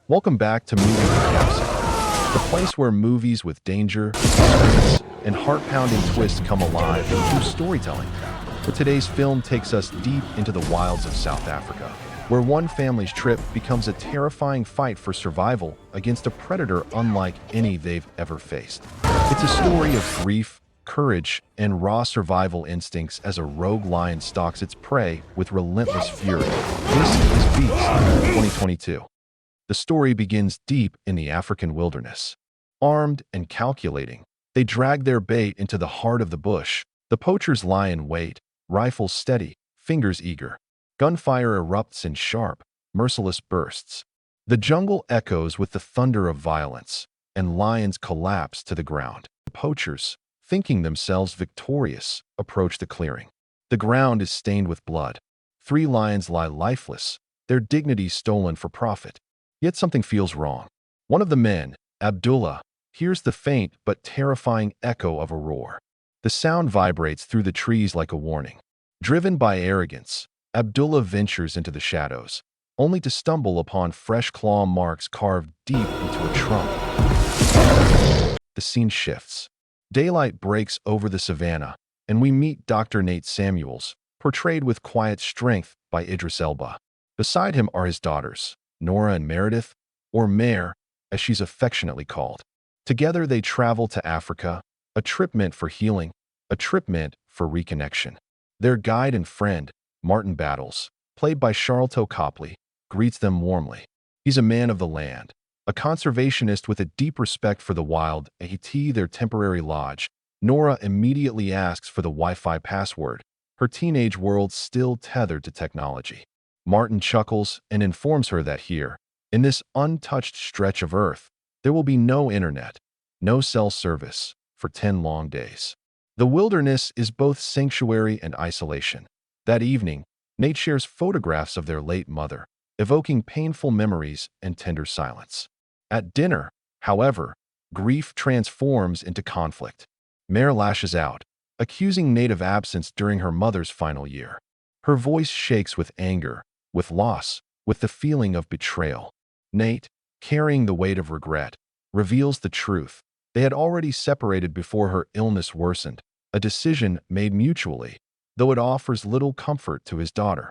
Welcome back to Movie Recaps, the place where movies with danger, suspense, and heart-pounding twists come alive through storytelling. But today's film takes us deep into the wilds of South Africa, where one family's trip becomes a terrifying fight for survival against a predator unlike any they've ever faced. It's a story of grief, courage, and raw survival instincts as a rogue lion stalks its prey with relentless fury. This is Beast 2022. The story begins deep in the African wilderness. Armed and calculating, they drag their bait into the heart of the bush. The poachers lie in wait, rifles steady, fingers eager. Gunfire erupts in sharp, merciless bursts. The jungle echoes with the thunder of violence, and lions collapse to the ground. The poachers, thinking themselves victorious, approach the clearing. The ground is stained with blood. 3 lions lie lifeless, their dignity stolen for profit. Yet something feels wrong. One of the men, Abdullah, hears the faint but terrifying echo of a roar. The sound vibrates through the trees like a warning. Driven by arrogance, Abdullah ventures into the shadows, only to stumble upon fresh claw marks carved deep into a trunk. The scene shifts. Daylight breaks over the savannah, and we meet Dr. Nate Samuels, portrayed with quiet strength by Idris Elba. Beside him are his daughters, Nora and Meredith, or Mare, as she's affectionately called. Together they travel to Africa, a trip meant for healing, a trip meant for reconnection. Their guide and friend, Martin Battles, played by Charlton Copley, greets them warmly. He's a man of the land, a conservationist with a deep respect for the wild. At their temporary lodge, Nora immediately asks for the Wi-Fi password, her teenage world still tethered to technology. Martin chuckles and informs her that here, in this untouched stretch of earth, there will be no internet, no cell service, for 10 long days. The wilderness is both sanctuary and isolation. That evening, Nate shares photographs of their late mother, evoking painful memories and tender silence. At dinner, however, grief transforms into conflict. Mare lashes out, accusing Nate of absence during her mother's final year. Her voice shakes with anger, with loss, with the feeling of betrayal. Nate, carrying the weight of regret, reveals the truth. They had already separated before her illness worsened, a decision made mutually, though it offers little comfort to his daughter.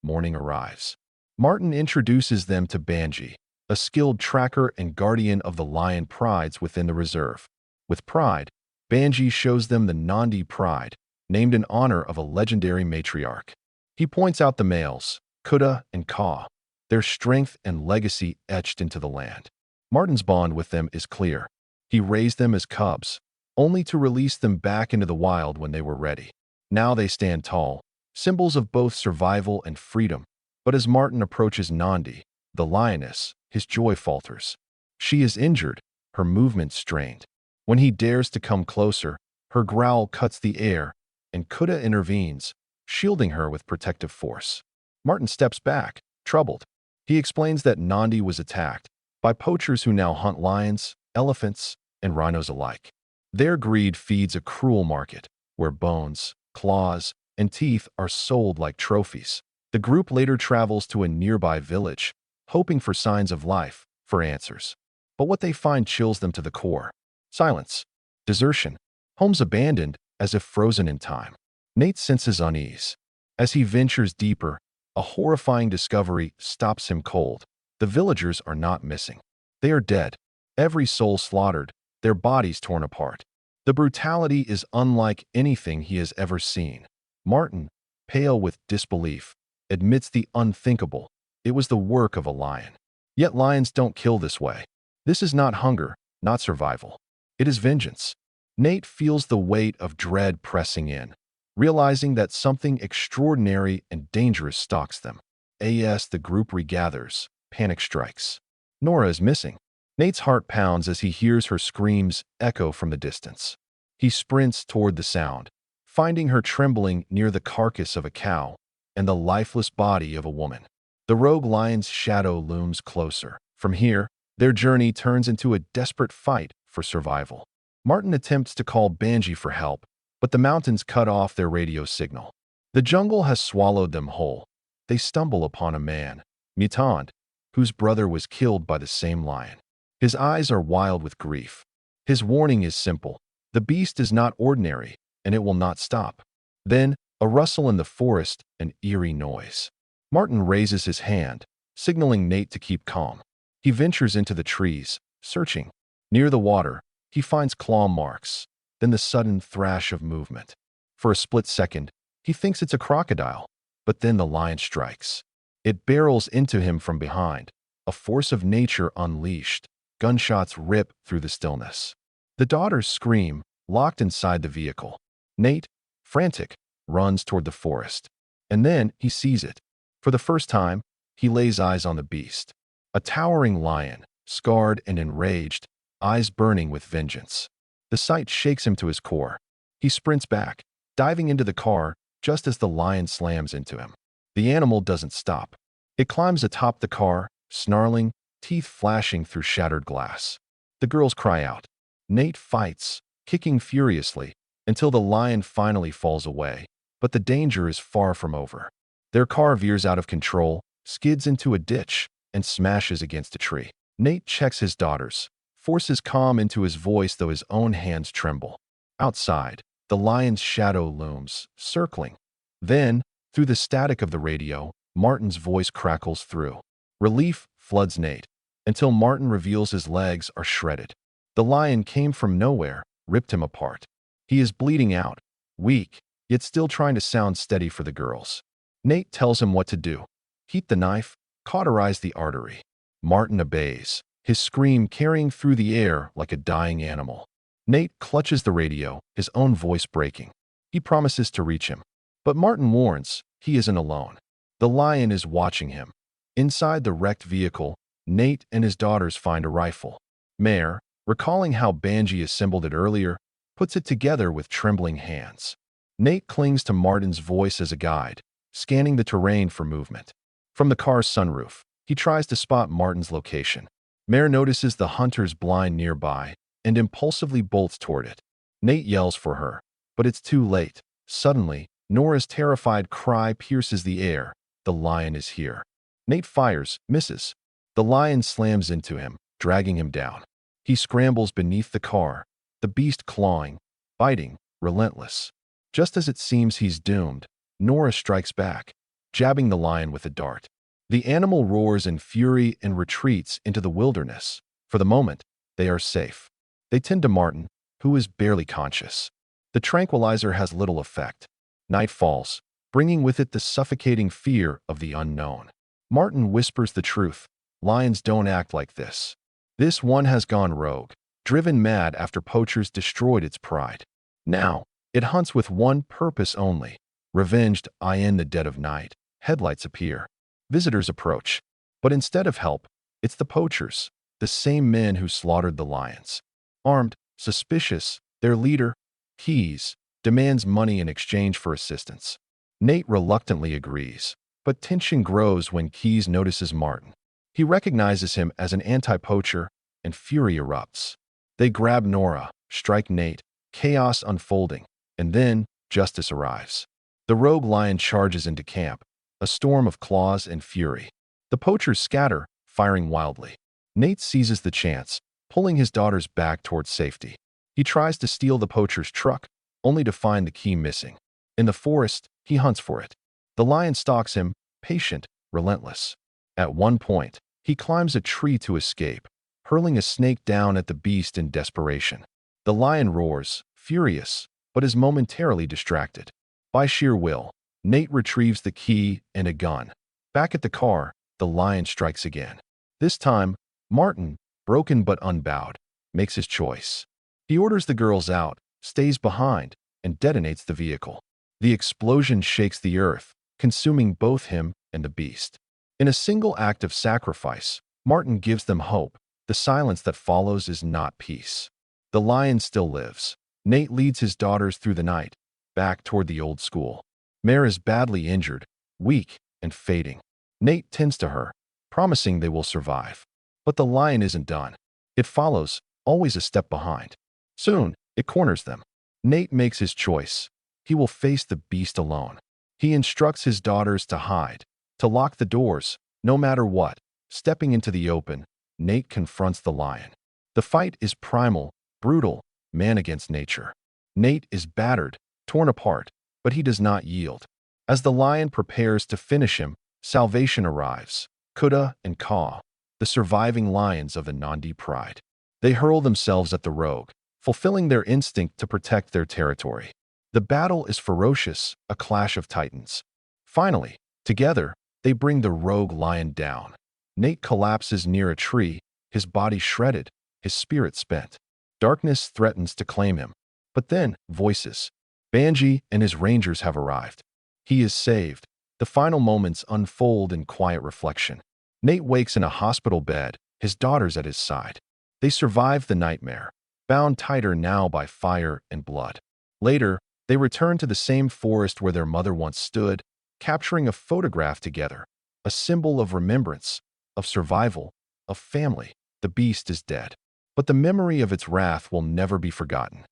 Morning arrives. Martin introduces them to Banji, a skilled tracker and guardian of the lion prides within the reserve. With pride, Banji shows them the Nandi pride, named in honor of a legendary matriarch. He points out the males, Kuda and Ka, their strength and legacy etched into the land. Martin's bond with them is clear. He raised them as cubs, only to release them back into the wild when they were ready. Now they stand tall, symbols of both survival and freedom. But as Martin approaches Nandi, the lioness, his joy falters. She is injured, her movement strained. When he dares to come closer, her growl cuts the air, and Kuda intervenes, shielding her with protective force. Martin steps back, troubled. He explains that Nandi was attacked by poachers who now hunt lions, elephants, and rhinos alike. Their greed feeds a cruel market, where bones, claws, and teeth are sold like trophies. The group later travels to a nearby village, hoping for signs of life, for answers. But what they find chills them to the core. Silence, desertion, homes abandoned as if frozen in time. Nate senses unease. As he ventures deeper, a horrifying discovery stops him cold. The villagers are not missing. They are dead, every soul slaughtered, their bodies torn apart. The brutality is unlike anything he has ever seen. Martin, pale with disbelief, admits the unthinkable. It was the work of a lion. Yet lions don't kill this way. This is not hunger, not survival. It is vengeance. Nate feels the weight of dread pressing in, realizing that something extraordinary and dangerous stalks them. As the group regathers, panic strikes. Nora is missing. Nate's heart pounds as he hears her screams echo from the distance. He sprints toward the sound, finding her trembling near the carcass of a cow and the lifeless body of a woman. The rogue lion's shadow looms closer. From here, their journey turns into a desperate fight for survival. Martin attempts to call Banji for help, but the mountains cut off their radio signal. The jungle has swallowed them whole. They stumble upon a man, Mutand, whose brother was killed by the same lion. His eyes are wild with grief. His warning is simple. The beast is not ordinary, and it will not stop. Then, a rustle in the forest, an eerie noise. Martin raises his hand, signaling Nate to keep calm. He ventures into the trees, searching. Near the water, he finds claw marks, then the sudden thrash of movement. For a split second, he thinks it's a crocodile, but then the lion strikes. It barrels into him from behind, a force of nature unleashed. Gunshots rip through the stillness. The daughters scream, locked inside the vehicle. Nate, frantic, runs toward the forest. And then he sees it. For the first time, he lays eyes on the beast. A towering lion, scarred and enraged, eyes burning with vengeance. The sight shakes him to his core. He sprints back, diving into the car just as the lion slams into him. The animal doesn't stop. It climbs atop the car, snarling, teeth flashing through shattered glass. The girls cry out. Nate fights, kicking furiously, until the lion finally falls away. But the danger is far from over. Their car veers out of control, skids into a ditch, and smashes against a tree. Nate checks his daughters, forces calm into his voice though his own hands tremble. Outside, the lion's shadow looms, circling. Then, through the static of the radio, Martin's voice crackles through. Relief floods Nate, until Martin reveals his legs are shredded. The lion came from nowhere, ripped him apart. He is bleeding out, weak, yet still trying to sound steady for the girls. Nate tells him what to do. Heat the knife, cauterize the artery. Martin obeys, his scream carrying through the air like a dying animal. Nate clutches the radio, his own voice breaking. He promises to reach him. But Martin warns, he isn't alone. The lion is watching him. Inside the wrecked vehicle, Nate and his daughters find a rifle. Mare, recalling how Banji assembled it earlier, puts it together with trembling hands. Nate clings to Martin's voice as a guide, scanning the terrain for movement. From the car's sunroof, he tries to spot Martin's location. Mare notices the hunter's blind nearby and impulsively bolts toward it. Nate yells for her, but it's too late. Suddenly, Nora's terrified cry pierces the air. The lion is here. Nate fires, misses. The lion slams into him, dragging him down. He scrambles beneath the car, the beast clawing, biting, relentless. Just as it seems he's doomed, Nora strikes back, jabbing the lion with a dart. The animal roars in fury and retreats into the wilderness. For the moment, they are safe. They tend to Martin, who is barely conscious. The tranquilizer has little effect. Night falls, bringing with it the suffocating fear of the unknown. Martin whispers the truth. Lions don't act like this. This one has gone rogue, driven mad after poachers destroyed its pride. Now, it hunts with one purpose only. Revenged, in the dead of night. Headlights appear. Visitors approach. But instead of help, it's the poachers, the same men who slaughtered the lions. Armed, suspicious, their leader, Keys, demands money in exchange for assistance. Nate reluctantly agrees, but tension grows when Keys notices Martin. He recognizes him as an anti-poacher, and fury erupts. They grab Nora, strike Nate, chaos unfolding, and then justice arrives. The rogue lion charges into camp, a storm of claws and fury. The poachers scatter, firing wildly. Nate seizes the chance, pulling his daughters back towards safety. He tries to steal the poacher's truck, only to find the key missing. In the forest, he hunts for it. The lion stalks him, patient, relentless. At one point, he climbs a tree to escape, hurling a snake down at the beast in desperation. The lion roars, furious, but is momentarily distracted. By sheer will, Nate retrieves the key and a gun. Back at the car, the lion strikes again. This time, Martin, broken but unbowed, makes his choice. He orders the girls out, stays behind, and detonates the vehicle. The explosion shakes the earth, consuming both him and the beast. In a single act of sacrifice, Martin gives them hope. The silence that follows is not peace. The lion still lives. Nate leads his daughters through the night, back toward the old school. Mare is badly injured, weak, and fading. Nate tends to her, promising they will survive. But the lion isn't done. It follows, always a step behind. Soon, it corners them. Nate makes his choice. He will face the beast alone. He instructs his daughters to hide, to lock the doors, no matter what. Stepping into the open, Nate confronts the lion. The fight is primal, brutal, man against nature. Nate is battered, torn apart, but he does not yield. As the lion prepares to finish him, salvation arrives. Kuda and Ka, the surviving lions of the Nandi pride. They hurl themselves at the rogue, fulfilling their instinct to protect their territory. The battle is ferocious, a clash of titans. Finally, together, they bring the rogue lion down. Nate collapses near a tree, his body shredded, his spirit spent. Darkness threatens to claim him. But then, voices. Banji and his rangers have arrived. He is saved. The final moments unfold in quiet reflection. Nate wakes in a hospital bed, his daughters at his side. They survive the nightmare, bound tighter now by fire and blood. Later, they return to the same forest where their mother once stood, capturing a photograph together, a symbol of remembrance, of survival, of family. The beast is dead, but the memory of its wrath will never be forgotten.